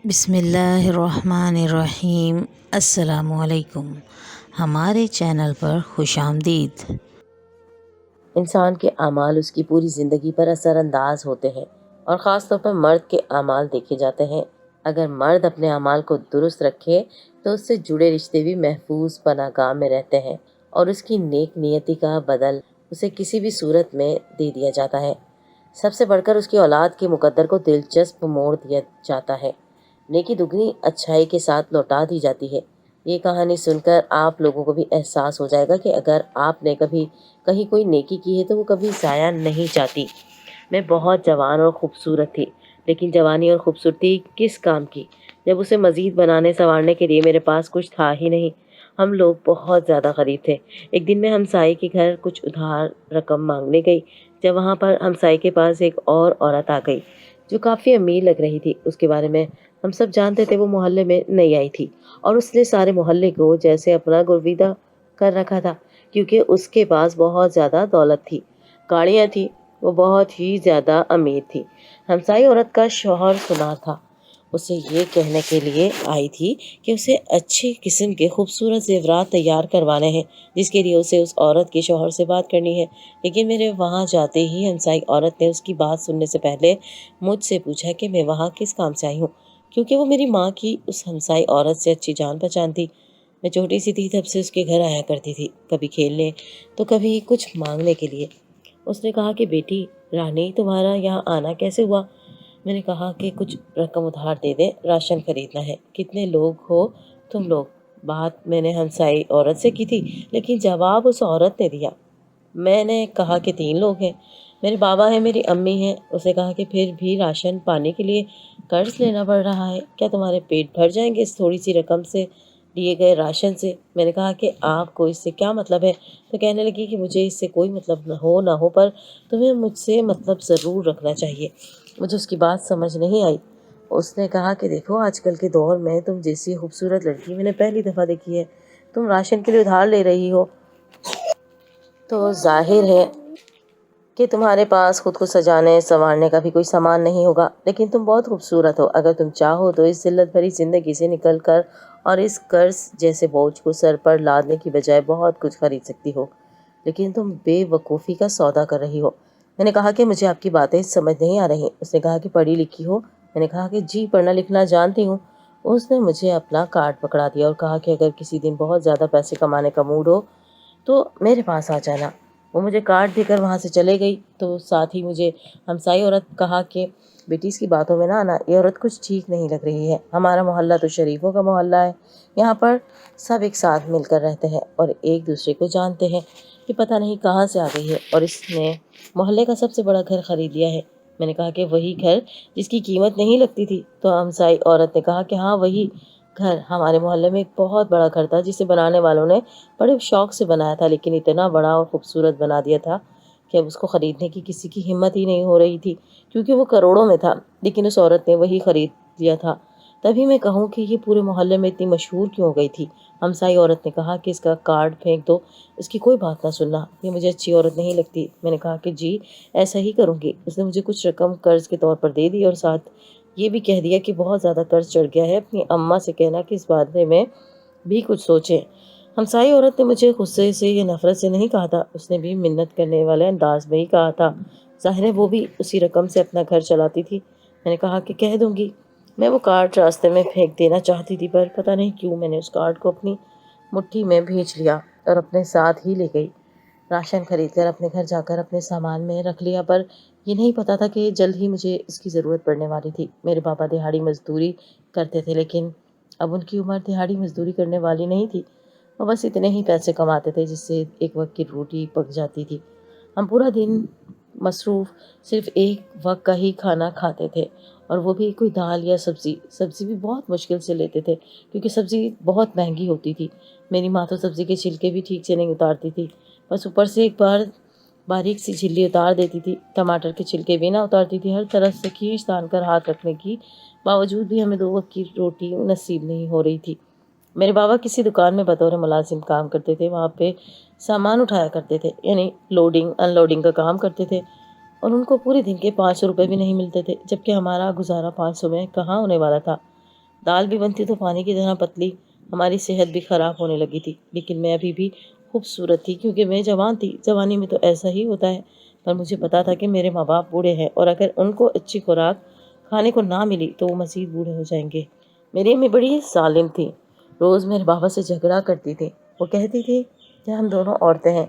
بسم اللہ الرحمن الرحیم۔ السلام علیکم، ہمارے چینل پر خوش آمدید۔ انسان کے اعمال اس کی پوری زندگی پر اثر انداز ہوتے ہیں، اور خاص طور پر مرد کے اعمال دیکھے جاتے ہیں۔ اگر مرد اپنے اعمال کو درست رکھے تو اس سے جڑے رشتے بھی محفوظ پناہ گاہ میں رہتے ہیں، اور اس کی نیک نیتی کا بدل اسے کسی بھی صورت میں دے دیا جاتا ہے۔ سب سے بڑھ کر اس کی اولاد کے مقدر کو دلچسپ موڑ دیا جاتا ہے، نیکی دگنی اچھائی کے ساتھ لوٹا دی جاتی ہے۔ یہ کہانی سن کر آپ لوگوں کو بھی احساس ہو جائے گا کہ اگر آپ نے کبھی کہیں کوئی نیکی کی ہے تو وہ کبھی ضائع نہیں جاتی۔ میں بہت جوان اور خوبصورت تھی، لیکن جوانی اور خوبصورتی کس کام کی جب اسے مزید بنانے سنوارنے کے لیے میرے پاس کچھ تھا ہی نہیں۔ ہم لوگ بہت زیادہ غریب تھے۔ ایک دن میں ہمسائے کے گھر کچھ ادھار رقم مانگنے گئی، جب وہاں پر ہمسائے کے پاس ایک اور عورت آ گئی جو کافی امیر لگ رہی تھی۔ اس کے بارے میں ہم سب جانتے تھے، وہ محلے میں نئی آئی تھی اور اس نے سارے محلے کو جیسے اپنا گرویدہ کر رکھا تھا، کیونکہ اس کے پاس بہت زیادہ دولت تھی، گاڑیاں تھیں، وہ بہت ہی زیادہ امیر تھی۔ ہمسائی عورت کا شوہر سنار تھا، اسے یہ کہنے کے لیے آئی تھی کہ اسے اچھی قسم کے خوبصورت زیورات تیار کروانے ہیں، جس کے لیے اسے اس عورت کے شوہر سے بات کرنی ہے۔ لیکن میرے وہاں جاتے ہی ہمسائی عورت نے اس کی بات سننے سے پہلے مجھ سے پوچھا کہ میں وہاں کس کام سے آئی ہوں، کیونکہ وہ میری ماں کی اس ہمسائی عورت سے اچھی جان پہچان تھی۔ میں چھوٹی سی تھی تب سے اس کے گھر آیا کرتی تھی، کبھی کھیلنے تو کبھی کچھ مانگنے کے لیے۔ اس نے کہا کہ بیٹی رانی، تمہارا یہاں آنا کیسے ہوا؟ میں نے کہا کہ کچھ رقم ادھار دے دیں، راشن خریدنا ہے۔ کتنے لوگ ہو تم لوگ؟ بات میں نے ہمسائی عورت سے کی تھی، لیکن جواب اس عورت نے دیا۔ میں نے کہا کہ 3 لوگ ہیں، میرے بابا ہیں، میری امی ہیں۔ اس نے کہا کہ پھر بھی راشن پانے کے لیے قرض لینا پڑ رہا ہے، کیا تمہارے پیٹ بھر جائیں گے اس تھوڑی سی رقم سے، لیے گئے راشن سے؟ میں نے کہا کہ آپ کو اس سے کیا مطلب ہے؟ تو کہنے لگی کہ مجھے اس سے کوئی مطلب نہ ہو پر تمہیں مجھ سے مطلب ضرور رکھنا چاہیے۔ مجھے اس کی بات سمجھ نہیں آئی۔ اس نے کہا کہ دیکھو، آج کل کے دور میں تم جیسی خوبصورت لڑکی میں نے پہلی دفعہ دیکھی ہے، تم راشن کے لیے ادھار لے رہی ہو تو ظاہر ہے کہ تمہارے پاس خود کو سجانے سنوارنے کا بھی کوئی سامان نہیں ہوگا، لیکن تم بہت خوبصورت ہو۔ اگر تم چاہو تو اس ذلت بھری زندگی سے نکل کر اور اس قرض جیسے بوجھ کو سر پر لادنے کی بجائے بہت کچھ خرید سکتی ہو، لیکن تم بے وقوفی کا سودا کر رہی ہو۔ میں نے کہا کہ مجھے آپ کی باتیں سمجھ نہیں آ رہی۔ اس نے کہا کہ پڑھی لکھی ہو؟ میں نے کہا کہ جی، پڑھنا لکھنا جانتی ہوں۔ اس نے مجھے اپنا کارڈ پکڑا دیا اور کہا کہ اگر کسی دن بہت زیادہ پیسے کمانے کا موڈ ہو تو میرے پاس آ جانا۔ وہ مجھے کارڈ دے کر وہاں سے چلے گئی، تو ساتھ ہی مجھے ہمسائی عورت کہا کہ بیٹی اس کی باتوں میں نہ آنا، یہ عورت کچھ ٹھیک نہیں لگ رہی ہے۔ ہمارا محلہ تو شریفوں کا محلہ ہے، یہاں پر سب ایک ساتھ مل کر رہتے ہیں اور ایک دوسرے کو جانتے ہیں۔ یہ پتہ نہیں کہاں سے آ گئی ہے اور اس نے محلے کا سب سے بڑا گھر خرید لیا ہے۔ میں نے کہا کہ وہی گھر جس کی قیمت نہیں لگتی تھی؟ تو ہمسائی عورت نے کہا کہ ہاں، وہی گھر۔ ہمارے محلے میں ایک بہت بڑا گھر تھا جسے بنانے والوں نے بڑے شوق سے بنایا تھا، لیکن اتنا بڑا اور خوبصورت بنا دیا تھا کہ اب اس کو خریدنے کی کسی کی ہمت ہی نہیں ہو رہی تھی، کیونکہ وہ کروڑوں میں تھا، لیکن اس عورت نے وہی خرید لیا تھا۔ تبھی میں کہوں کہ یہ پورے محلے میں اتنی مشہور کیوں ہو گئی تھی۔ ہمسائی عورت نے کہا کہ اس کا کارڈ پھینک دو، اس کی کوئی بات نہ سننا، یہ مجھے اچھی عورت نہیں لگتی۔ میں نے کہا کہ جی، ایسا ہی کروں گی۔ اس نے مجھے کچھ رقم قرض کے طور پر دے دی اور ساتھ یہ بھی کہہ دیا کہ بہت زیادہ قرض چڑھ گیا ہے، اپنی اماں سے کہنا کہ اس بارے میں بھی کچھ سوچیں۔ ہمسائی عورت نے مجھے غصے سے یا نفرت سے نہیں کہا تھا، اس نے بھی منت کرنے والے انداز میں ہی کہا تھا۔ ظاہر ہے وہ بھی اسی رقم سے اپنا گھر چلاتی تھی۔ میں نے کہا کہ کہہ دوں گی۔ میں وہ کارڈ راستے میں پھینک دینا چاہتی تھی، پر پتہ نہیں کیوں میں نے اس کارڈ کو اپنی مٹھی میں بھینچ لیا اور اپنے ساتھ ہی لے گئی۔ راشن خرید کر اپنے گھر جا کر اپنے سامان میں رکھ لیا، پر یہ نہیں پتا تھا کہ جلد ہی مجھے اس کی ضرورت پڑنے والی تھی۔ میرے پاپا دہاڑی مزدوری کرتے تھے، لیکن اب ان کی عمر دہاڑی مزدوری کرنے والی نہیں تھی، وہ بس اتنے ہی پیسے کماتے تھے جس سے ایک وقت کی روٹی پک جاتی تھی۔ ہم پورا دن مصروف صرف ایک وقت کا ہی کھانا کھاتے تھے، اور وہ بھی کوئی دال یا سبزی بھی بہت مشکل سے لیتے تھے، کیونکہ سبزی بہت مہنگی ہوتی تھی۔ میری ماں تو سبزی کے چھلکے بھی ٹھیک سے نہیں اتارتی تھی، بس اوپر سے ایک بار باریک سی جھلی اتار دیتی تھی، ٹماٹر کے چھلکے بھی نہ اتارتی تھی۔ ہر طرف سے کھینچ تان کر ہاتھ رکھنے کی باوجود بھی ہمیں 2 وقت کی روٹی نصیب نہیں ہو رہی تھی۔ میرے بابا کسی دکان میں بطور ملازم کام کرتے تھے، وہاں پہ سامان اٹھایا کرتے تھے، یعنی لوڈنگ ان لوڈنگ کا کام کرتے تھے، اور ان کو پورے دن کے 500 روپے بھی نہیں ملتے تھے، جبکہ ہمارا گزارا 500 میں کہاں ہونے والا تھا۔ دال بھی بنتی تو پانی کی طرح پتلی، ہماری صحت بھی خراب ہونے لگی تھی، لیکن میں ابھی بھی خوبصورت تھی کیونکہ میں جوان تھی۔ جوانی میں تو ایسا ہی ہوتا ہے، پر مجھے پتا تھا کہ میرے ماں باپ بوڑھے ہیں اور اگر ان کو اچھی خوراک کھانے کو نہ ملی تو وہ مزید بوڑھے ہو جائیں گے۔ میری امی بڑی ظالم تھی، روز میرے بابا سے جھگڑا کرتی تھی۔ وہ کہتی تھی کہ ہم دونوں عورتیں ہیں،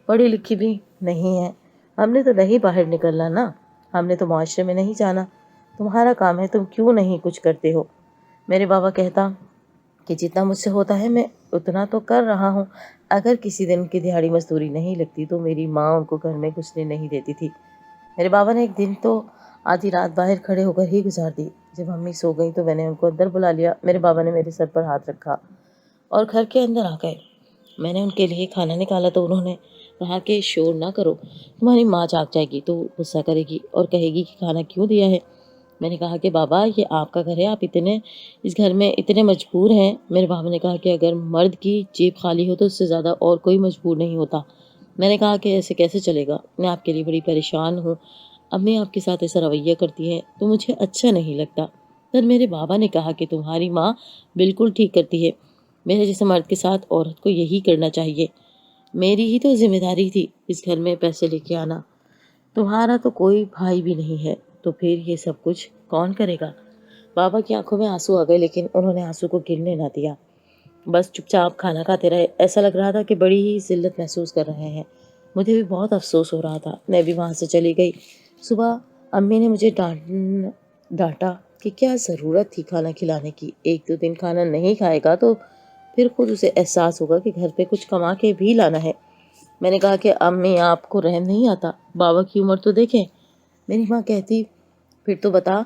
پڑھی لکھی بھی نہیں ہیں، ہم نے تو نہیں باہر نکلنا نا، ہم نے تو معاشرے میں نہیں جانا، تمہارا کام ہے، تم کیوں نہیں کچھ کرتے ہو؟ میرے بابا کہتا کہ جتنا مجھ سے ہوتا ہے میں اتنا تو کر رہا ہوں، اگر کسی دن کی دہاڑی مزدوری نہیں لگتی تو میری ماں ان کو گھر میں گھسنے نہیں دیتی تھی۔ میرے بابا نے ایک دن تو آدھی رات باہر کھڑے ہو کر ہی گزار دی۔ جب امی سو گئی تو میں نے ان کو اندر بلا لیا۔ میرے بابا نے میرے سر پر ہاتھ رکھا اور گھر کے اندر آ گئے۔ میں نے ان کے لیے کھانا نکالا تو انہوں نے کہا کہ شور نہ کرو، تمہاری ماں جاگ جائے گی تو غصہ کرے گی اور کہے گی کہ کھانا کیوں دیا ہے۔ میں نے کہا کہ بابا یہ آپ کا گھر ہے، آپ اس گھر میں اتنے مجبور ہیں۔ میرے بابا نے کہا کہ اگر مرد کی جیب خالی ہو تو اس سے زیادہ اور کوئی مجبور نہیں ہوتا۔ میں نے کہا کہ ایسے کیسے چلے گا، میں آپ کے لیے بڑی پریشان ہوں، امی آپ کے ساتھ ایسا رویہ کرتی ہیں تو مجھے اچھا نہیں لگتا۔ پھر میرے بابا نے کہا کہ تمہاری ماں بالکل ٹھیک کرتی ہے، میرے جیسے مرد کے ساتھ عورت کو یہی کرنا چاہیے، میری ہی تو ذمہ داری تھی اس گھر میں پیسے لے کے آنا، تمہارا تو کوئی بھائی بھی نہیں ہے تو پھر یہ سب کچھ کون کرے گا؟ بابا کی آنکھوں میں آنسو آ گئے، لیکن انہوں نے آنسو کو گرنے نہ دیا، بس چپ چاپ کھانا کھاتے رہے۔ ایسا لگ رہا تھا کہ بڑی ہی ذلت محسوس کر رہے ہیں۔ مجھے بھی بہت افسوس ہو رہا تھا، میں بھی وہاں سے چلی گئی۔ صبح امی نے مجھے ڈانٹا کہ کیا ضرورت تھی کھانا کھلانے کی، ایک دو دن کھانا نہیں کھائے گا تو پھر خود اسے احساس ہوگا کہ گھر پہ کچھ کما کے بھی لانا ہے۔ میں نے کہا کہ امی آپ کو رحم نہیں آتا، بابا کی عمر تو دیکھیں۔ میری ماں کہتی پھر تو بتا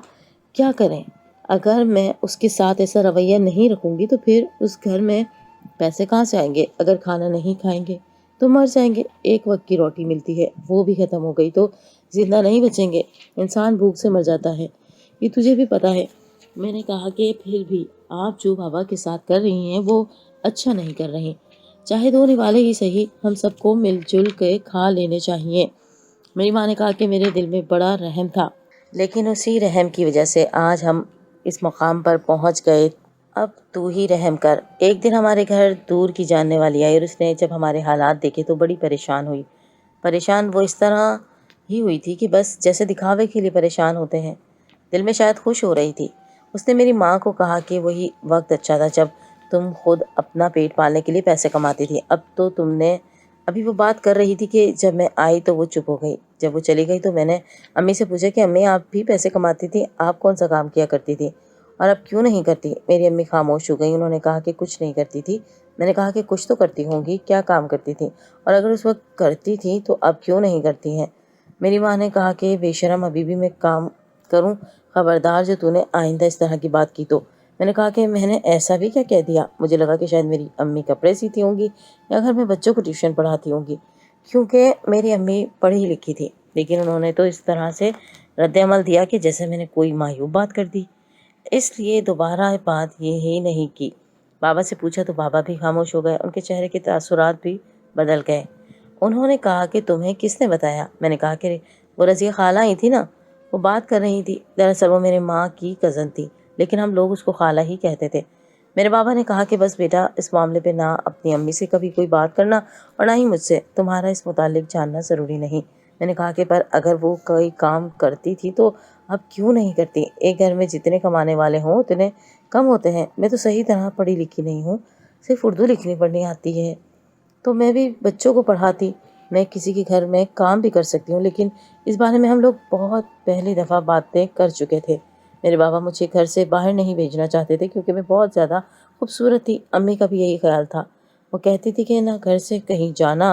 کیا کریں، اگر میں اس کے ساتھ ایسا رویہ نہیں رکھوں گی تو پھر اس گھر میں پیسے کہاں سے آئیں گے، اگر کھانا نہیں کھائیں گے تو مر جائیں گے، ایک وقت کی روٹی ملتی ہے وہ بھی ختم ہو گئی تو زندہ نہیں بچیں گے، انسان بھوک سے مر جاتا ہے، یہ تجھے بھی پتا ہے۔ میں نے کہا کہ پھر بھی آپ جو بابا کے ساتھ کر رہی ہیں وہ اچھا نہیں کر رہی، چاہے دھونے والے ہی صحیح، ہم سب کو مل جل کے کھا لینے چاہیے۔ میری ماں نے کہا کہ میرے دل میں بڑا رحم تھا، لیکن اسی رحم کی وجہ سے آج ہم اس مقام پر پہنچ گئے، اب تو ہی رحم کر۔ ایک دن ہمارے گھر دور کی جاننے والی آئی اور اس نے جب ہمارے حالات دیکھے تو بڑی پریشان ہوئی۔ پریشان وہ اس طرح ہی ہوئی تھی کہ بس جیسے دکھاوے کے لیے پریشان ہوتے ہیں، دل میں شاید خوش ہو رہی تھی۔ اس نے میری ماں کو کہا کہ وہی وقت اچھا تھا جب تم خود اپنا پیٹ پالنے کے لیے پیسے کماتی تھی، اب تو تم نے ابھی وہ بات کر رہی تھی کہ جب میں آئی تو وہ چپ ہو گئی۔ جب وہ چلی گئی تو میں نے امی سے پوچھا کہ امی آپ بھی پیسے کماتی تھی، آپ کون سا کام کیا کرتی تھی اور اب کیوں نہیں کرتی؟ میری امی خاموش ہو گئی، انہوں نے کہا کہ کچھ نہیں کرتی تھی۔ میں نے کہا کہ کچھ تو کرتی ہوں گی، کیا کام کرتی تھی اور اگر اس وقت کرتی تھی تو اب کیوں نہیں کرتی ہیں؟ میری ماں نے کہا کہ بے شرم ابھی بھی میں کام کروں، خبردار جو تو نے آئندہ اس طرح کی بات کی تو۔ میں نے کہا کہ میں نے ایسا بھی کیا کہہ دیا؟ مجھے لگا کہ شاید میری امی کپڑے سیتی ہوں گی یا گھر میں بچوں کو ٹیوشن پڑھاتی ہوں گی، کیونکہ میری امی پڑھی لکھی تھی، لیکن انہوں نے تو اس طرح سے رد عمل دیا کہ جیسے میں نے کوئی معیوب بات کر دی، اس لیے دوبارہ بات یہ ہی نہیں کی۔ بابا سے پوچھا تو بابا بھی خاموش ہو گئے، ان کے چہرے کے تاثرات بھی بدل گئے۔ انہوں نے کہا کہ تمہیں کس نے بتایا؟ میں نے کہا کہ وہ رضیہ خالہ ہی تھی نا، وہ بات کر رہی تھی، دراصل وہ میرے ماں کی کزن تھی، لیکن ہم لوگ اس کو خالہ ہی کہتے تھے۔ میرے بابا نے کہا کہ بس بیٹا اس معاملے پہ نہ اپنی امی سے کبھی کوئی بات کرنا اور نہ ہی مجھ سے، تمہارا اس متعلق جاننا ضروری نہیں۔ میں نے کہا کہ پر اگر وہ کوئی کام کرتی تھی تو اب کیوں نہیں کرتی؟ ایک گھر میں جتنے کمانے والے ہوں اتنے کم ہوتے ہیں، میں تو صحیح طرح پڑھی لکھی نہیں ہوں، صرف اردو لکھنی پڑھنی آتی ہے تو میں بھی بچوں کو پڑھاتی، میں کسی کے گھر میں کام بھی کر سکتی ہوں، لیکن اس بارے میں ہم لوگ بہت پہلی دفعہ باتیں کر چکے تھے۔ میرے بابا مجھے گھر سے باہر نہیں بھیجنا چاہتے تھے کیونکہ میں بہت زیادہ خوبصورت تھی، امی کا بھی یہی خیال تھا، وہ کہتی تھی کہ نہ گھر سے کہیں جانا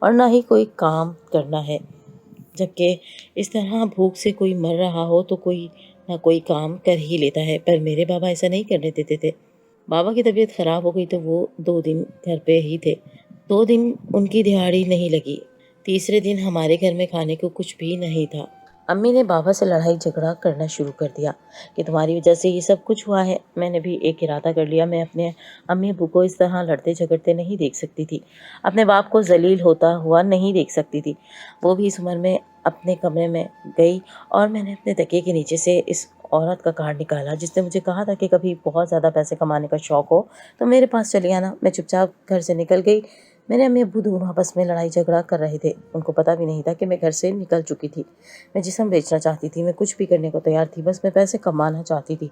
اور نہ ہی کوئی کام کرنا ہے، جبکہ اس طرح بھوک سے کوئی مر رہا ہو تو کوئی نہ کوئی کام کر ہی لیتا ہے، پر میرے بابا ایسا نہیں کرنے دیتے تھے۔ بابا کی طبیعت خراب ہو گئی تو وہ 2 دن گھر پہ ہی تھے، 2 دن ان کی دہاڑی نہیں لگی، تیسرے دن ہمارے گھر میں کھانے کو کچھ بھی نہیں تھا۔ امی نے بابا سے لڑائی جھگڑا کرنا شروع کر دیا کہ تمہاری وجہ سے یہ سب کچھ ہوا ہے۔ میں نے بھی ایک ارادہ کر لیا، میں اپنے امی ابو کو اس طرح لڑتے جھگڑتے نہیں دیکھ سکتی تھی، اپنے باپ کو ذلیل ہوتا ہوا نہیں دیکھ سکتی تھی۔ وہ بھی اس عمر میں اپنے کمرے میں گئی اور میں نے اپنے تکیے کے نیچے سے اس عورت کا کارڈ نکالا جس نے مجھے کہا تھا کہ کبھی بہت زیادہ پیسے کمانے کا شوق ہو تو میرے پاس چلی آنا۔ میں چپ چاپ گھر سے نکل گئی۔ میرے امی ابو دونوں آپس میں لڑائی جھگڑا کر رہے تھے، ان کو پتہ بھی نہیں تھا کہ میں گھر سے نکل چکی تھی۔ میں جسم بیچنا چاہتی تھی، میں کچھ بھی کرنے کو تیار تھی، بس میں پیسے کمانا چاہتی تھی۔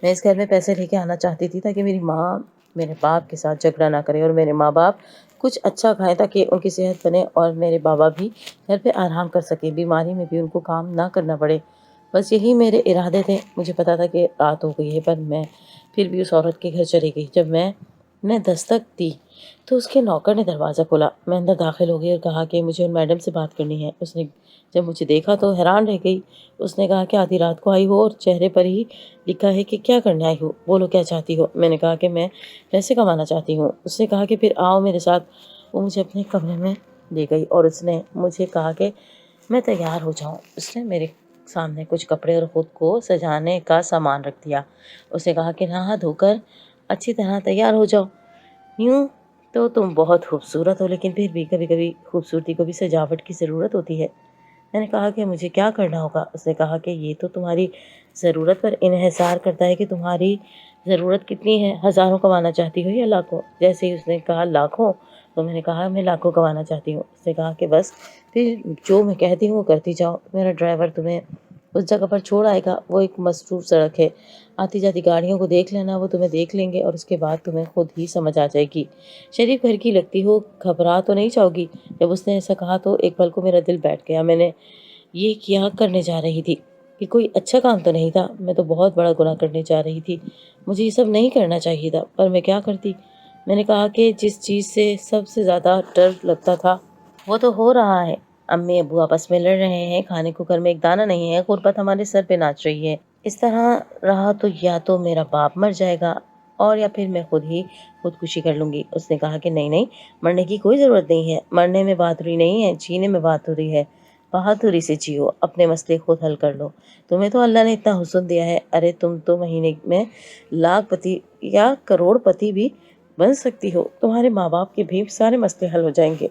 میں اس گھر میں پیسے لے کے آنا چاہتی تھی تاکہ میری ماں میرے باپ کے ساتھ جھگڑا نہ کرے اور میرے ماں باپ کچھ اچھا کھائیں تاکہ ان کی صحت بنے اور میرے بابا بھی گھر پہ آرام کر سکیں، بیماری میں بھی ان کو کام نہ کرنا پڑے۔ بس یہی میرے ارادے تھے۔ مجھے پتا تھا کہ رات ہو گئی ہے، پر میں پھر بھی اس عورت کے گھر چلی گئی۔ جب میں نے دستک دی تو اس کے نوکر نے دروازہ کھولا۔ میں اندر داخل ہو گئی اور کہا کہ مجھے ان میڈم سے بات کرنی ہے۔ اس نے جب مجھے دیکھا تو حیران رہ گئی۔ اس نے کہا کہ آدھی رات کو آئی ہو اور چہرے پر ہی لکھا ہے کہ کیا کرنے آئی ہو، بولو کیا چاہتی ہو۔ میں نے کہا کہ میں پیسے کمانا چاہتی ہوں۔ اس نے کہا کہ پھر آؤ میرے ساتھ۔ وہ مجھے اپنے کمرے میں لے گئی اور اس نے مجھے کہا کہ میں تیار ہو جاؤں۔ اس نے میرے سامنے کچھ کپڑے اور خود کو سجانے کا سامان رکھ دیا۔ اس نے کہا کہ نہا دھو کر اچھی طرح تیار ہو جاؤ۔ یوں تو تم بہت خوبصورت ہو، لیکن پھر بھی کبھی کبھی خوبصورتی کو بھی سجاوٹ کی ضرورت ہوتی ہے۔ میں نے کہا کہ مجھے کیا کرنا ہوگا؟ اس نے کہا کہ یہ تو تمہاری ضرورت پر انحصار کرتا ہے کہ تمہاری ضرورت کتنی ہے، ہزاروں کمانا چاہتی ہو یا لاکھوں؟ جیسے ہی اس نے کہا لاکھوں تو میں نے کہا میں لاکھوں کمانا چاہتی ہوں۔ اس نے کہا کہ بس پھر جو میں کہتی ہوں وہ کرتی جاؤ، میرا ڈرائیور تمہیں اس جگہ پر چھوڑ آئے گا، وہ ایک مصروف سڑک ہے، آتی جاتی گاڑیوں کو دیکھ لینا، وہ تمہیں دیکھ لیں گے اور اس کے بعد تمہیں خود ہی سمجھ آ جائے گی۔ شریف گھر کی لگتی ہو، گھبرا تو نہیں جاؤ گی؟ جب اس نے ایسا کہا تو ایک پل کو میرا دل بیٹھ گیا۔ میں نے یہ کیا کرنے جا رہی تھی؟ یہ کوئی اچھا کام تو نہیں تھا، میں تو بہت بڑا گناہ کرنے جا رہی تھی۔ مجھے یہ سب نہیں کرنا چاہیے تھا، پر میں کیا کرتی؟ میں نے کہا کہ جس چیز سے سب سے زیادہ ڈر لگتا تھا وہ تو ہو رہا ہے۔ امی ابو آپس میں لڑ رہے ہیں، کھانے کو گھر میں ایک دانہ نہیں ہے، غربت ہمارے سر پہ ناچ رہی ہے۔ اس طرح رہا تو یا تو میرا باپ مر جائے گا اور یا پھر میں خود ہی خودکشی کر لوں گی۔ اس نے کہا کہ نہیں نہیں، مرنے کی کوئی ضرورت نہیں ہے، مرنے میں بہادری نہیں ہے، جینے میں بہادری ہے۔ بہادری سے جیو، اپنے مسئلے خود حل کر لو۔ تمہیں تو اللہ نے اتنا حسن دیا ہے، ارے تم تو مہینے میں لاکھ پتی یا کروڑ پتی بھی بن سکتی ہو۔ تمہارے ماں باپ کے بھی سارے مسئلے حل ہو جائیں گے۔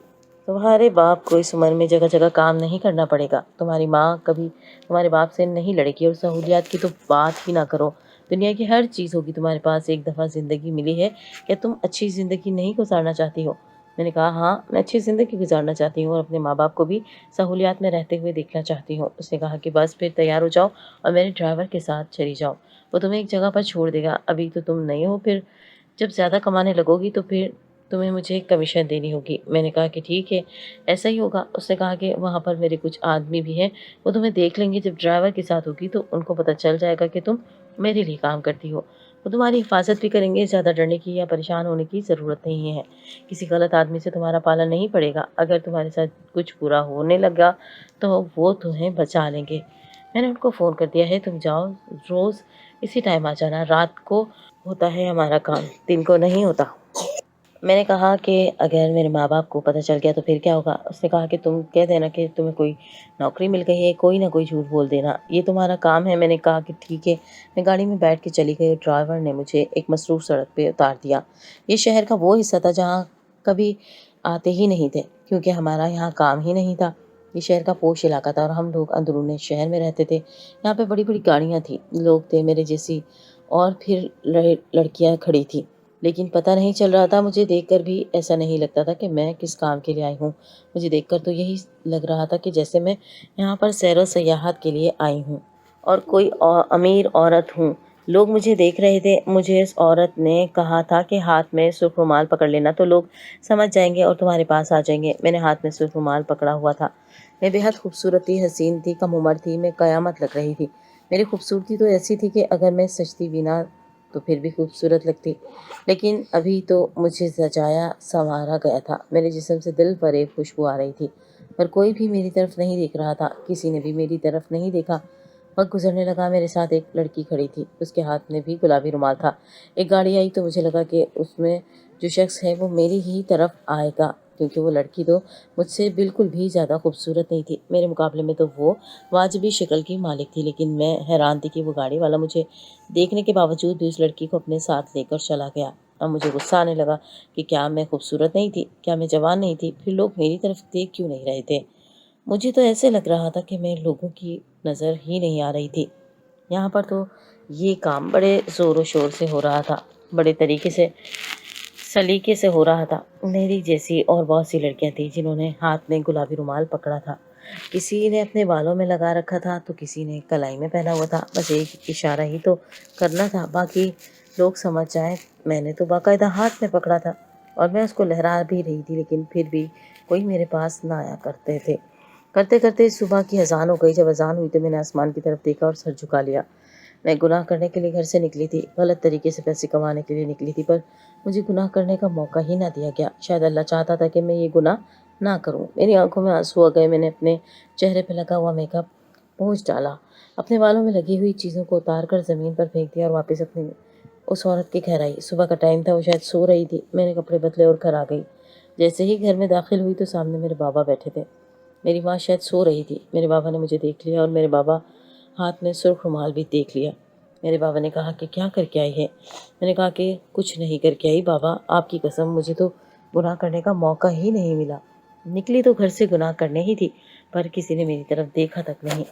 تمہارے باپ کو اس عمر میں جگہ جگہ کام نہیں کرنا پڑے گا۔ تمہاری ماں کبھی تمہارے باپ سے نہیں لڑے گی، اور سہولیات کی تو بات ہی نہ کرو۔ دنیا کی ہر چیز ہوگی تمہارے پاس، ایک دفعہ زندگی ملی ہے، کیا تم اچھی زندگی نہیں گزارنا چاہتی ہو؟ میں نے کہا ہاں، میں اچھی زندگی گزارنا چاہتی ہوں اور اپنے ماں باپ کو بھی سہولیات میں رہتے ہوئے دیکھنا چاہتی ہوں۔ اس نے کہا کہ بس پھر تیار ہو جاؤ اور میرے ڈرائیور کے ساتھ چلی جاؤ، وہ تمہیں ایک جگہ پر چھوڑ دے گا۔ ابھی تو تم نہیں ہو، پھر جب زیادہ کمانے لگو گی تو پھر تمہیں مجھے کمیشن دینی ہوگی۔ میں نے کہا کہ ٹھیک ہے، ایسا ہی ہوگا۔ اس نے کہا کہ وہاں پر میرے کچھ آدمی بھی ہیں، وہ تمہیں دیکھ لیں گے، جب ڈرائیور کے ساتھ ہوگی تو ان کو پتہ چل جائے گا کہ تم میرے لیے کام کرتی ہو، وہ تمہاری حفاظت بھی کریں گے۔ زیادہ ڈرنے کی یا پریشان ہونے کی ضرورت نہیں ہے، کسی غلط آدمی سے تمہارا پالا نہیں پڑے گا۔ اگر تمہارے ساتھ کچھ برا ہونے لگا تو وہ تمہیں بچا لیں گے۔ میں نے ان کو فون کر دیا ہے، تم جاؤ، روز اسی ٹائم آ جانا، رات کو ہوتا ہے ہمارا کام، دن کو نہیں ہوتا۔ میں نے کہا کہ اگر میرے ماں باپ کو پتہ چل گیا تو پھر کیا ہوگا؟ اس نے کہا کہ تم کہہ دینا کہ تمہیں کوئی نوکری مل گئی ہے، کوئی نہ کوئی جھوٹ بول دینا، یہ تمہارا کام ہے۔ میں نے کہا کہ ٹھیک ہے۔ میں گاڑی میں بیٹھ کے چلی گئی اور ڈرائیور نے مجھے ایک مصروف سڑک پہ اتار دیا۔ یہ شہر کا وہ حصہ تھا جہاں کبھی آتے ہی نہیں تھے، کیونکہ ہمارا یہاں کام ہی نہیں تھا۔ یہ شہر کا پوش علاقہ تھا اور ہم لوگ اندرون شہر میں رہتے تھے۔ یہاں پہ بڑی بڑی گاڑیاں تھیں، لوگ تھے میرے جیسی، اور پھر لڑکیاں کھڑی تھیں، لیکن پتہ نہیں چل رہا تھا، مجھے دیکھ کر بھی ایسا نہیں لگتا تھا کہ میں کس کام کے لیے آئی ہوں۔ مجھے دیکھ کر تو یہی لگ رہا تھا کہ جیسے میں یہاں پر سیر و سیاحت کے لیے آئی ہوں اور کوئی امیر عورت ہوں۔ لوگ مجھے دیکھ رہے تھے۔ مجھے اس عورت نے کہا تھا کہ ہاتھ میں سرخ رومال پکڑ لینا تو لوگ سمجھ جائیں گے اور تمہارے پاس آ جائیں گے۔ میں نے ہاتھ میں سرخ رومال پکڑا ہوا تھا۔ میں بے حد خوبصورت تھی، حسین تھی، کم عمر تھی، میں قیامت لگ رہی تھی۔ میری خوبصورتی تو ایسی تھی کہ اگر میں سجتی بھی نہ تو پھر بھی خوبصورت لگتی، لیکن ابھی تو مجھے سجایا سنوارا گیا تھا۔ میرے جسم سے دل فریب خوشبو آ رہی تھی، پر کوئی بھی میری طرف نہیں دیکھ رہا تھا، کسی نے بھی میری طرف نہیں دیکھا۔ وقت گزرنے لگا، میرے ساتھ ایک لڑکی کھڑی تھی، اس کے ہاتھ میں بھی گلابی رومال تھا۔ ایک گاڑی آئی تو مجھے لگا کہ اس میں جو شخص ہے وہ میری ہی طرف آئے گا، کیونکہ وہ لڑکی تو مجھ سے بالکل بھی زیادہ خوبصورت نہیں تھی، میرے مقابلے میں تو وہ واجبی شکل کی مالک تھی۔ لیکن میں حیران تھی کہ وہ گاڑی والا مجھے دیکھنے کے باوجود بھی اس لڑکی کو اپنے ساتھ لے کر چلا گیا۔ اب مجھے غصہ آنے لگا کہ کیا میں خوبصورت نہیں تھی؟ کیا میں جوان نہیں تھی؟ پھر لوگ میری طرف دیکھ کیوں نہیں رہے تھے؟ مجھے تو ایسے لگ رہا تھا کہ میں لوگوں کی نظر ہی نہیں آ رہی تھی۔ یہاں پر تو یہ کام بڑے زور و شور سے ہو رہا تھا، بڑے طریقے سے سلیقے سے ہو رہا تھا۔ میری جیسی اور بہت سی لڑکیاں تھیں جنہوں نے ہاتھ میں گلابی رومال پکڑا تھا، کسی نے اپنے بالوں میں لگا رکھا تھا تو کسی نے کلائی میں پہنا ہوا تھا۔ بس ایک اشارہ ہی تو کرنا تھا، باقی لوگ سمجھ جائیں۔ میں نے تو باقاعدہ ہاتھ میں پکڑا تھا اور میں اس کو لہرا بھی رہی تھی، لیکن پھر بھی کوئی میرے پاس نہ آیا کرتے تھے۔ کرتے کرتے صبح کی اذان ہو گئی۔ جب اذان ہوئی تو میں نے آسمان کی طرف دیکھا اور سر جھکا لیا۔ میں گناہ کرنے کے لیے گھر سے نکلی تھی، غلط طریقے سے پیسے کمانے کے لیے نکلی تھی، پر مجھے گناہ کرنے کا موقع ہی نہ دیا گیا۔ شاید اللہ چاہتا تھا کہ میں یہ گناہ نہ کروں۔ میری آنکھوں میں آنسو آ گئے۔ میں نے اپنے چہرے پہ لگا ہوا میک اپ پونچھ ڈالا، اپنے بالوں میں لگی ہوئی چیزوں کو اتار کر زمین پر پھینک دیا اور واپس اپنی اس عورت کے گھر آئی۔ صبح کا ٹائم تھا، وہ شاید سو رہی تھی۔ میں نے کپڑے بدلے اور گھر آ گئی۔ جیسے ہی گھر میں داخل ہوئی تو سامنے میرے بابا بیٹھے تھے۔ میری ماں شاید سو رہی تھی۔ میرے بابا نے مجھے دیکھ لیا اور میرے بابا ہاتھ میں سرخ رومال بھی دیکھ لیا۔ میرے بابا نے کہا کہ کیا کر کے آئی ہے؟ میں نے کہا کہ کچھ نہیں کر کے آئی بابا، آپ کی قسم مجھے تو گناہ کرنے کا موقع ہی نہیں ملا۔ نکلی تو گھر سے گناہ کرنے ہی تھی، پر کسی نے میری طرف دیکھا تک نہیں۔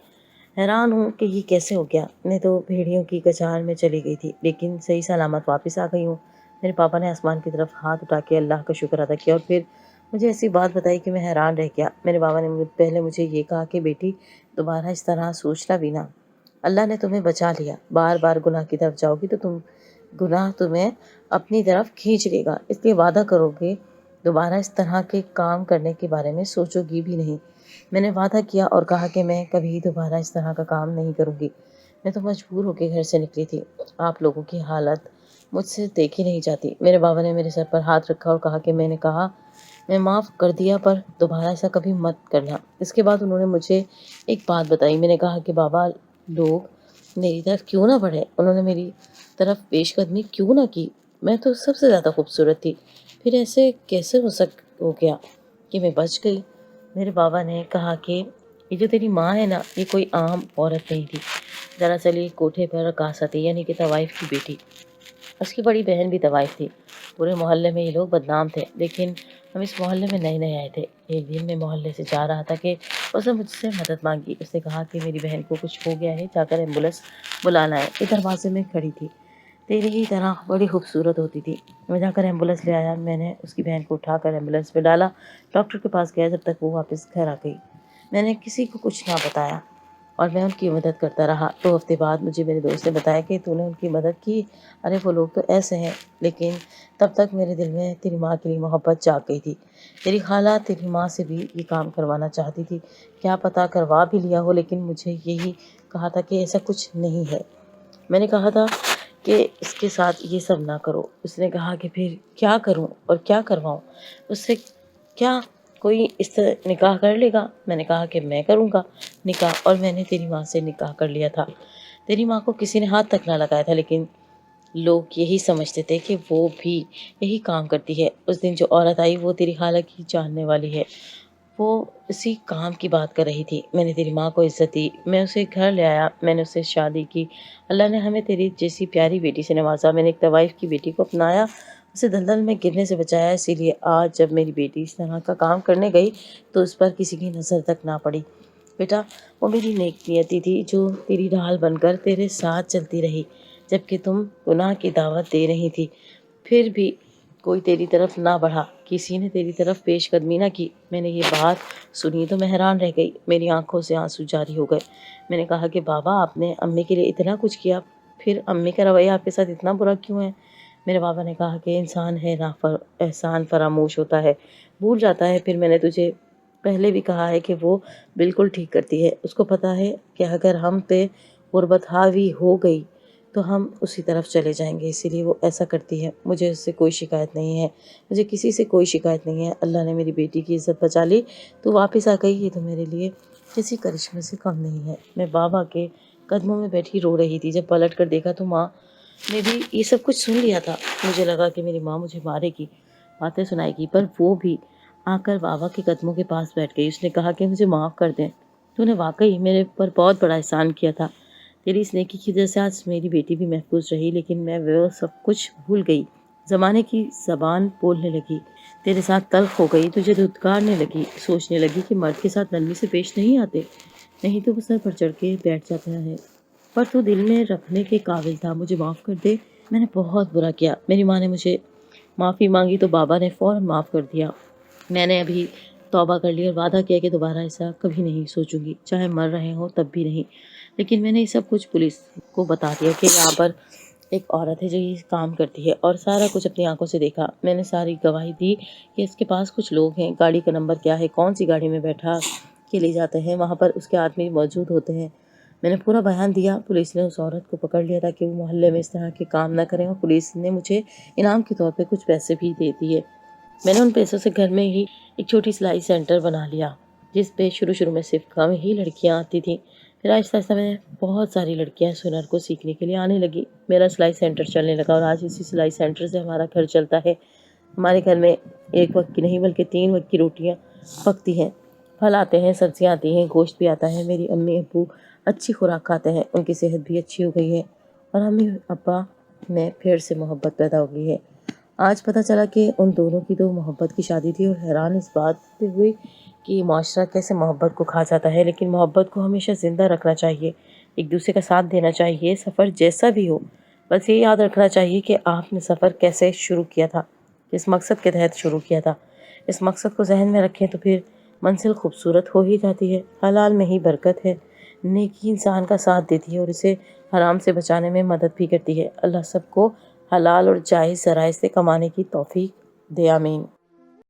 حیران ہوں کہ یہ کیسے ہو گیا۔ میں تو بھیڑیوں کی کچار میں چلی گئی تھی، لیکن صحیح سلامت واپس آ گئی ہوں۔ میرے پاپا نے آسمان کی طرف ہاتھ اٹھا کے اللہ کا شکر ادا کیا اور پھر مجھے ایسی بات بتائی کہ میں حیران رہ گیا۔ میرے بابا نے پہلے مجھے یہ کہا کہ بیٹی دوبارہ اس طرح سوچنا بھی نہ، اللہ نے تمہیں بچا لیا۔ بار بار گناہ کی طرف جاؤ گی تو گناہ تمہیں اپنی طرف کھینچ لے گا، اس لیے وعدہ کرو کہ دوبارہ اس طرح کے کام کرنے کے بارے میں سوچو گی بھی نہیں۔ میں نے وعدہ کیا اور کہا کہ میں کبھی دوبارہ اس طرح کا کام نہیں کروں گی۔ میں تو مجبور ہو کے گھر سے نکلی تھی۔ آپ لوگوں کی حالت مجھ سے دیکھی نہیں جاتی۔ میرے بابا نے میرے سر پر ہاتھ رکھا اور کہا کہ میں نے کہا میں معاف کر دیا، پر دوبارہ ایسا کبھی مت کرنا۔ اس کے بعد انہوں نے مجھے ایک بات بتائی۔ میں نے کہا کہ بابا لوگ میری طرف کیوں نہ بڑھے، انہوں نے میری طرف پیش قدمی کیوں نہ کی؟ میں تو سب سے زیادہ خوبصورت تھی، پھر ایسے کیسے ہو گیا کہ میں بچ گئی؟ میرے بابا نے کہا کہ یہ جو تیری ماں ہے نا، یہ کوئی عام عورت نہیں تھی، دراصل یہ کوٹھے پر رقاصہ تھی، یعنی کہ طوائف کی بیٹی۔ اس کی بڑی بہن بھی طوائف تھی۔ پورے محلے میں یہ لوگ بدنام تھے، لیکن ہم اس محلے میں نئے نئے آئے تھے۔ ایک دن میں محلے سے جا رہا تھا کہ اس نے مجھ سے مدد مانگی۔ اس نے کہا کہ میری بہن کو کچھ ہو گیا ہے، جا کر ایمبولینس بلانا ہے۔ یہ دروازے میں کھڑی تھی، تیری ہی طرح بڑی خوبصورت ہوتی تھی۔ میں جا کر ایمبولینس لے آیا۔ میں نے اس کی بہن کو اٹھا کر ایمبولینس میں ڈالا، ڈاکٹر کے پاس گیا، جب تک وہ واپس گھر آ گئی۔ میں نے کسی کو کچھ نہ بتایا اور میں ان کی مدد کرتا رہا۔ 2 ہفتے بعد مجھے میرے دوست نے بتایا کہ تو نے ان کی مدد کی۔ ارے وہ لوگ تو ایسے ہیں، لیکن تب تک میرے دل میں تیری ماں کے لیے محبت جاگ گئی تھی۔ تیری خالہ تیری ماں سے بھی یہ کام کروانا چاہتی تھی، کیا پتہ کروا بھی لیا ہو، لیکن مجھے یہی کہا تھا کہ ایسا کچھ نہیں ہے۔ میں نے کہا تھا کہ اس کے ساتھ یہ سب نہ کرو۔ اس نے کہا کہ پھر کیا کروں اور کیا کرواؤں؟ اس سے کیا کوئی اس طرح نکاح کر لے گا؟ میں نے کہا کہ میں کروں گا نکاح، اور میں نے تیری ماں سے نکاح کر لیا تھا۔ تیری ماں کو کسی نے ہاتھ تک نہ لگایا تھا، لیکن لوگ یہی سمجھتے تھے کہ وہ بھی یہی کام کرتی ہے۔ اس دن جو عورت آئی وہ تیری خالہ کی جاننے والی ہے، وہ اسی کام کی بات کر رہی تھی۔ میں نے تیری ماں کو عزت دی، میں اسے گھر لے آیا، میں نے اس سے شادی کی۔ اللہ نے ہمیں تیری جیسی پیاری بیٹی سے نوازا۔ میں نے ایک طوائف کی بیٹی کو اپنایا، اسے دلدل میں گرنے سے بچایا۔ اسی لیے آج جب میری بیٹی اس طرح کا کام کرنے گئی تو اس پر کسی کی نظر تک نہ پڑی۔ بیٹا وہ میری نیک نیتی تھی جو تیری ڈھال بن کر تیرے ساتھ چلتی رہی جبکہ تم گناہ کی دعوت دے رہی تھی، پھر بھی کوئی تیری طرف نہ بڑھا، کسی نے تیری طرف پیش قدمی نہ کی۔ میں نے یہ بات سنی تو میں حیران رہ گئی، میری آنکھوں سے آنسو جاری ہو گئے۔ میں نے کہا کہ بابا آپ نے امی کے لیے اتنا کچھ کیا، پھر امی کا رویہ آپ کے ساتھ اتنا برا کیوں ہے؟ میرے بابا نے کہا کہ انسان ہے نا، احسان فراموش ہوتا ہے، بھول جاتا ہے۔ پھر میں نے تجھے پہلے بھی کہا ہے کہ وہ بالکل ٹھیک کرتی ہے، اس کو پتہ ہے کہ اگر ہم پہ غربت حاوی ہو گئی تو ہم اسی طرف چلے جائیں گے، اسی لیے وہ ایسا کرتی ہے۔ مجھے اس سے کوئی شکایت نہیں ہے، مجھے کسی سے کوئی شکایت نہیں ہے۔ اللہ نے میری بیٹی کی عزت بچا لی، تو واپس آ گئی، یہ تو میرے لیے کسی کرشمے سے کم نہیں ہے۔ میں بابا کے قدموں میں بیٹھی رو رہی تھی۔ جب پلٹ کر دیکھا تو ماں نے بھی یہ سب کچھ سن لیا تھا۔ مجھے لگا کہ میری ماں مجھے مارے گی، باتیں سنائے گی، پر وہ بھی آ کر بابا کے قدموں کے پاس بیٹھ گئی۔ اس نے کہا کہ مجھے معاف کر دیں، تو نے واقعی میرے پر بہت بڑا احسان کیا تھا۔ تیری اس نیکی کی وجہ سے آج میری بیٹی بھی محفوظ رہی، لیکن میں وہ سب کچھ بھول گئی، زمانے کی زبان بولنے لگی، تیرے ساتھ تلخ ہو گئی، تجھے دھتکارنے لگی، سوچنے لگی کہ مرد کے ساتھ نرمی سے پیش نہیں آتے، نہیں تو وہ سر پر چڑھ کے بیٹھ جاتا ہے۔ پر تو دل میں رکھنے کے قابل تھا، مجھے معاف کر دے، میں نے بہت برا کیا۔ میری ماں نے مجھے معافی مانگی تو بابا نے فوراً معاف کر دیا۔ میں نے ابھی توبہ کر لی اور وعدہ کیا کہ دوبارہ ایسا کبھی نہیں سوچوں گی، چاہے مر رہے ہوں تب بھی نہیں۔ لیکن میں نے یہ سب کچھ پولیس کو بتا دیا کہ یہاں پر ایک عورت ہے جو یہ کام کرتی ہے، اور سارا کچھ اپنی آنکھوں سے دیکھا۔ میں نے ساری گواہی دی کہ اس کے پاس کچھ لوگ ہیں، گاڑی کا نمبر کیا ہے، کون سی گاڑی میں بیٹھا کے لے جاتے ہیں، وہاں پر اس کے آدمی موجود ہوتے ہیں۔ میں نے پورا بیان دیا۔ پولیس نے اس عورت کو پکڑ لیا تاکہ وہ محلے میں اس طرح کے کام نہ کریں، اور پولیس نے مجھے انعام کے طور پہ کچھ پیسے بھی دے دیے۔ میں نے ان پیسوں سے گھر میں ہی ایک چھوٹی سلائی سینٹر بنا لیا، جس پہ شروع میں صرف کم ہی لڑکیاں آتی تھیں۔ پھر آہستہ آہستہ میں بہت ساری لڑکیاں اس ہنر کو سیکھنے کے لیے آنے لگی۔ میرا سلائی سینٹر چلنے لگا، اور آج اسی سلائی سینٹر سے ہمارا گھر چلتا ہے۔ ہمارے گھر میں ایک وقت کی نہیں بلکہ 3 وقت کی روٹیاں پکتی ہیں، پھل آتے ہیں، سبزیاں آتی ہیں، گوشت بھی آتا ہے۔ میری امی ابو اچھی خوراک کھاتے ہیں، ان کی صحت بھی اچھی ہو گئی ہے، اور امی ابا میں پھر سے محبت پیدا ہو گئی ہے۔ آج پتہ چلا کہ ان دونوں کی تو محبت کی شادی تھی، اور حیران اس بات پہ ہوئی کہ معاشرہ کیسے محبت کو کھا جاتا ہے۔ لیکن محبت کو ہمیشہ زندہ رکھنا چاہیے، ایک دوسرے کا ساتھ دینا چاہیے، سفر جیسا بھی ہو۔ بس یہ یاد رکھنا چاہیے کہ آپ نے سفر کیسے شروع کیا تھا، کس مقصد کے تحت شروع کیا تھا۔ اس مقصد کو ذہن میں رکھیں تو پھر منزل خوبصورت ہو ہی جاتی ہے۔ حلال میں ہی برکت ہے، نیکی انسان کا ساتھ دیتی ہے اور اسے حرام سے بچانے میں مدد بھی کرتی ہے۔ اللہ سب کو حلال اور جائز ذرائع سے کمانے کی توفیق دے، آمین۔